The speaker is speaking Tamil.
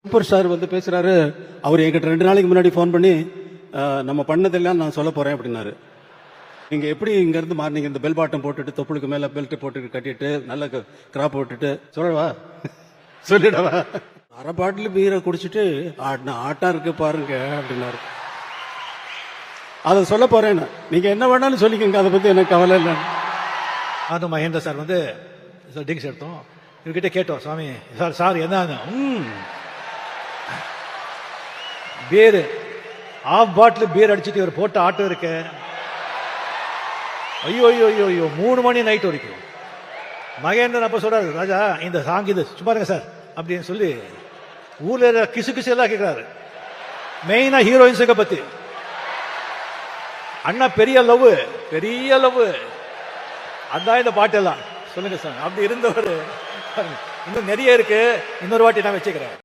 சூப்பர் ஸ்டார் வந்து பேசுறாரு. அவர் என்கிட்ட 2 நாளைக்கு முன்னாடி ஃபோன் பண்ணி நம்ம பண்ணதெல்லாம் நான் சொல்ல போறேன் அப்படின்னாரு. நீங்க எப்படி இங்க இருந்து மாறினீங்க? இந்த பெல் பாட்டம் போட்டுட்டு தொப்புளுக்கு மேல பெல்ட் போட்டு கட்டிட்டு நல்ல கிராப் போட்டுட்டு சொல்லவா சொல்லிடவா? அரை பாட்டில் பீரை குடிச்சிட்டு ஆட்டா இருக்கு பாருங்க அப்படின்னாரு. அதை சொல்ல போறேன். நீங்க என்ன வேணாலும் சொல்லிக்கோங்க, அதை பத்தி எனக்கு கவலை இல்லை. அது மகேந்திர சார் வந்து ட்ரிங்க்ஸ் எடுத்தோம். இவர்கிட்ட கேட்டோம், சுவாமி சார் என்ன பீர் ஆஃப் பாட்டில் பீர் அடிச்சுட்டு இவர் போட்ட ஆட்டம் இருக்கு. ஐயோ ஐயோ ஐயோ ஐயோ 3 மணி நைட் வரைக்கும் மகேந்திரன் அப்ப சொல்றாரு, ராஜா இந்த சாங் இது சும்மா இருங்க சார் அப்படின்னு சொல்லி ஊர்ல கிசு கிசு எல்லாம் கேட்கிறாரு. மெயினா ஹீரோயின்ஸுங்க பத்தி. அண்ணா பெரிய லவ் அதான் இந்த பாட்டெல்லாம் சொல்லுங்க சார். அப்படி இருந்தவர் இன்னும் நிறைய இருக்கு. இன்னொரு வாட்டி நான் வச்சுக்கிறேன்.